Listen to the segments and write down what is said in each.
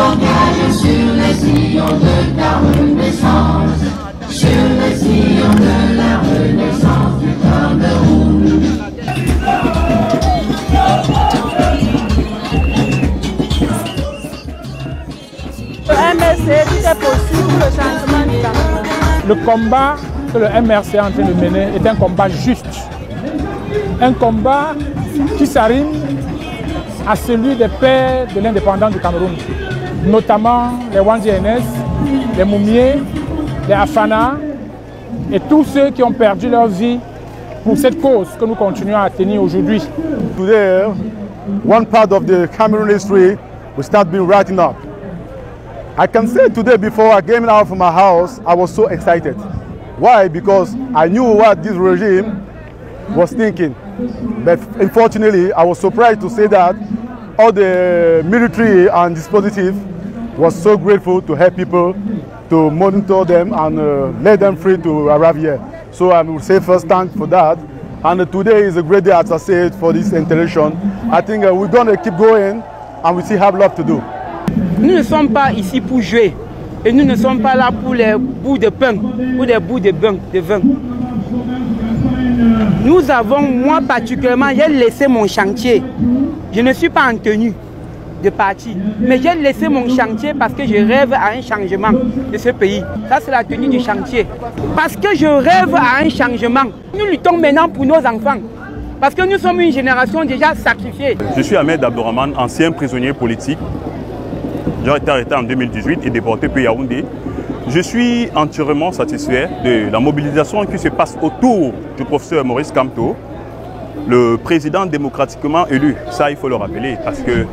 engage sur les sillons de ta renaissance, sur les sillons de la renaissance du Cameroun. Le MRC, tout est possible pour le changement du Cameroun. Le combat que le MRC est en train de mener est un combat juste. Un combat qui s'arrime à celui des pères de l'indépendance du Cameroun, notamment les Wandi-NS, les Moumié, les Afana et tous ceux qui ont perdu leur vie pour cette cause que nous continuons à tenir aujourd'hui. Today, one part of the Cameroon history will start being written up. I can say today, before I came out from my house, I was so excited. Why? Because I knew what this regime was thinking. But unfortunately, I was surprised to say that all the military and dispositive was so grateful to help people, to monitor them and let them free to arrive here. So I will say first thank for that. And today is a great day, as I said, for this interaction. I think we're going to keep going and we still have a lot to do. Nous ne sommes pas ici pour jouer et nous ne sommes pas là pour les bouts de pain ou des bouts de vin. Nous avons, moi particulièrement, j'ai laissé mon chantier. Je ne suis pas en tenue de partir, mais j'ai laissé mon chantier parce que je rêve à un changement de ce pays. Ça, c'est la tenue du chantier. Parce que je rêve à un changement. Nous luttons maintenant pour nos enfants. Parce que nous sommes une génération déjà sacrifiée. Je suis Ahmed Abdourahmane, ancien prisonnier politique. J'ai été arrêté en 2018 et déporté pour Yaoundé. Je suis entièrement satisfait de la mobilisation qui se passe autour du professeur Maurice Kamto, le président démocratiquement élu. Ça, il faut le rappeler, parce que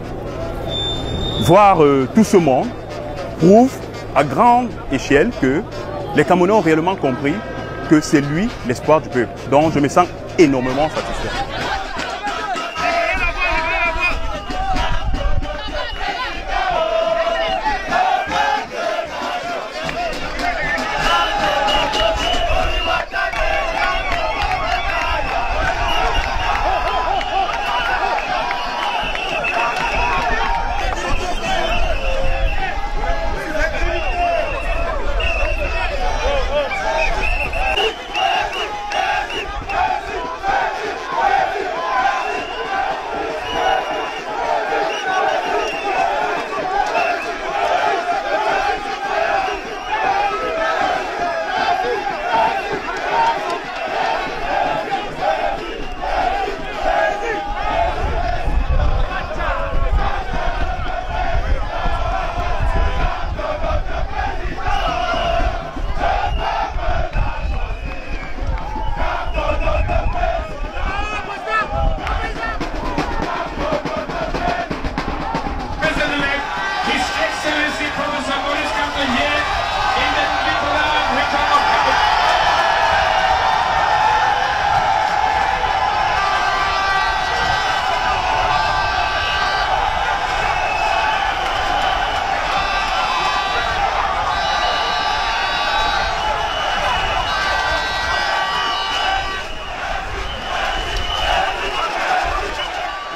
voir tout ce monde prouve à grande échelle que les Camerounais ont réellement compris que c'est lui l'espoir du peuple. Donc je me sens énormément satisfait.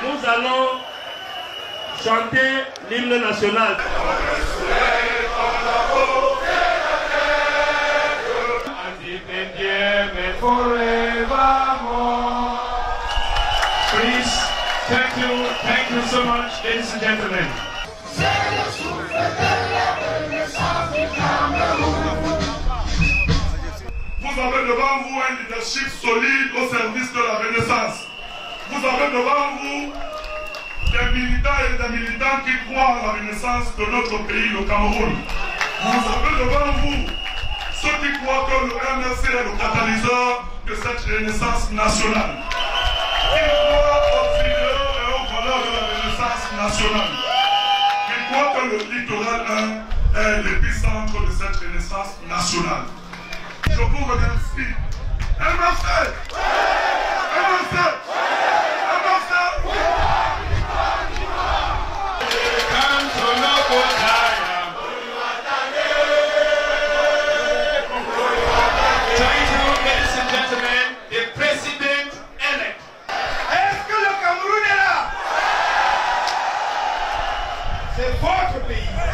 Nous allons chanter l'hymne national. Please, thank you so much, ladies and gentlemen. Vous avez devant vous un leadership solide au service de la Renaissance. Vous avez devant vous des militants et des militants qui croient à la renaissance de notre pays, le Cameroun. Vous avez devant vous ceux qui croient que le MRC est le catalyseur de cette renaissance nationale. Qui croient aux idéaux et aux valeurs de la renaissance nationale. Qui croient que le littoral 1 est l'épicentre de cette renaissance nationale. Je vous remercie. MRC! MRC! C'est votre pays. pays.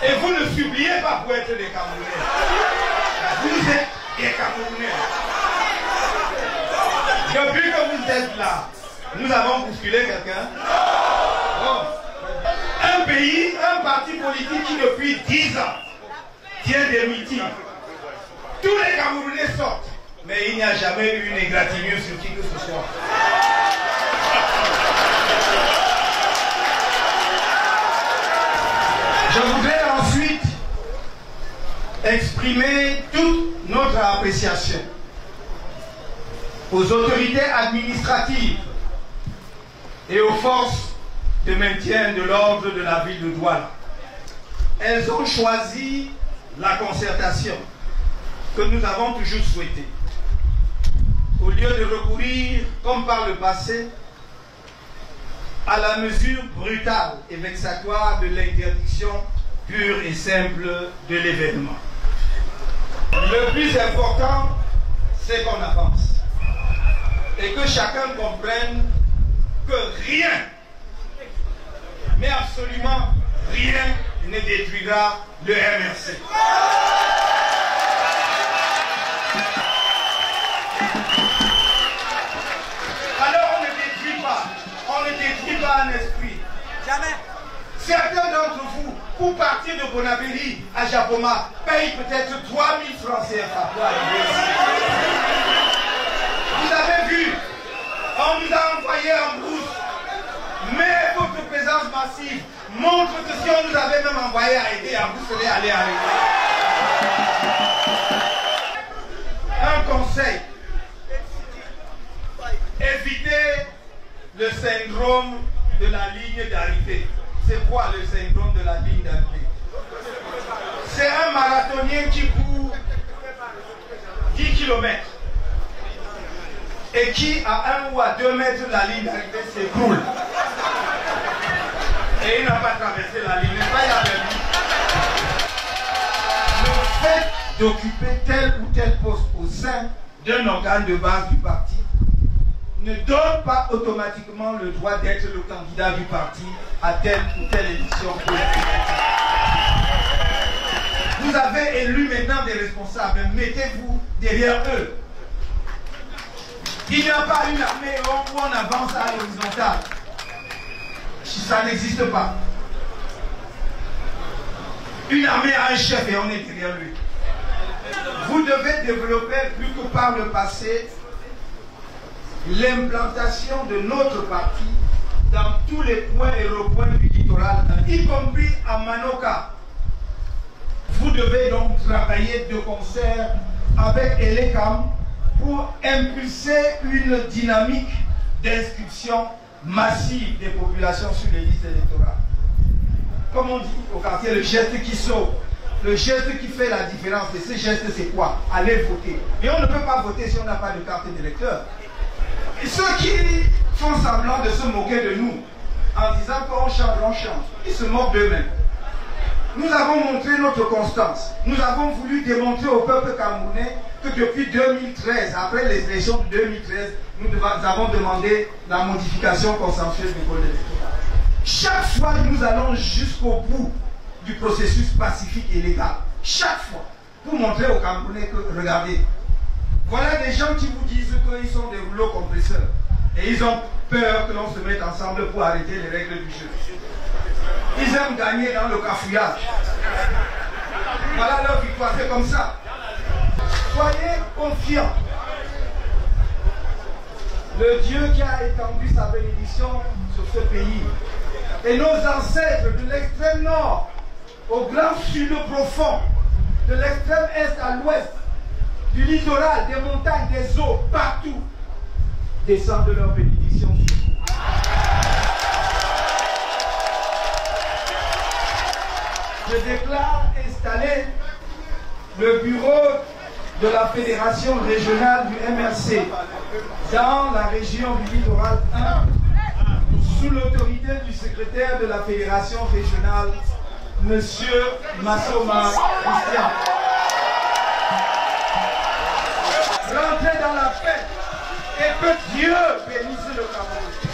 Et vous ne suppliez pas pour être des Camerounais. Vous êtes des Camerounais. Depuis que vous êtes là, nous avons bousculé quelqu'un. Oh. Un pays, un parti politique qui depuis 10 ans tient des meetings. Tous les Camerounais sortent. Mais il n'y a jamais eu une égratignure sur qui que ce soit. Je voudrais ensuite exprimer toute notre appréciation aux autorités administratives et aux forces de maintien de l'ordre de la ville de Douala. Elles ont choisi la concertation que nous avons toujours souhaitée. Au lieu de recourir, comme par le passé, à la mesure brutale et vexatoire de l'interdiction pure et simple de l'événement. Le plus important, c'est qu'on avance et que chacun comprenne que rien, mais absolument rien, ne détruira le MRC. Alors on ne détruit pas un esprit. Jamais. Certains d'entre vous, pour partir de Bonaveri à Japoma, payent peut-être 3000 francs CFA pour arriver ici. Vous avez vu, on nous a envoyés en brousse. Mais votre présence massive montre que si on nous avait même envoyé à aider, vous serez allé arriver. Un conseil. Évitez le syndrome de la ligne d'arrivée. C'est quoi le syndrome de la ligne d'arrivée? C'est un marathonien qui court 10 km et qui, à 1 ou à 2 mètres de la ligne d'arrivée, s'écroule. Et il n'a pas traversé la ligne. Il a perdu. Le fait d'occuper tel ou tel poste au sein d'un organe de base du parti ne donne pas automatiquement le droit d'être le candidat du parti à telle ou telle élection politique. Vous avez élu maintenant des responsables, mettez-vous derrière eux. Il n'y a pas une armée où on avance à l'horizontale. Ça n'existe pas. Une armée a un chef et on est derrière lui. Vous devez développer plus que par le passé l'implantation de notre parti dans tous les points et recoins du littoral, y compris à Manoka. Vous devez donc travailler de concert avec Elekam pour impulser une dynamique d'inscription massive des populations sur les listes électorales. Comme on dit au quartier, le geste qui sauve, le geste qui fait la différence. Et ce geste, c'est quoi? Aller voter. Et on ne peut pas voter si on n'a pas de carte d'électeur. Et ceux qui font semblant de se moquer de nous en disant qu'on change, ils se moquent d'eux-mêmes. Nous avons montré notre constance. Nous avons voulu démontrer au peuple camerounais que depuis 2013, après les élections de 2013, nous avons demandé la modification consensuelle du code électoral. Chaque fois, nous allons jusqu'au bout du processus pacifique et légal. Chaque fois. Pour montrer aux Camerounais que, regardez, voilà des gens qui vous disent qu'ils sont des rouleaux compresseurs. Et ils ont peur que l'on se mette ensemble pour arrêter les règles du jeu. Ils aiment gagner dans le cafouillage. Voilà leur victoire, c'est comme ça. Soyez confiants. Le Dieu qui a étendu sa bénédiction sur ce pays et nos ancêtres de l'extrême nord au grand sud profond, de l'extrême est à l'ouest, du littoral, des montagnes, des eaux, partout, descendent de leur bénédiction. Je déclare installer le bureau de la Fédération régionale du MRC dans la région du littoral 1 sous l'autorité du secrétaire de la Fédération régionale, M. Massoma Christian. Rentrez dans la paix et que Dieu bénisse le Cameroun.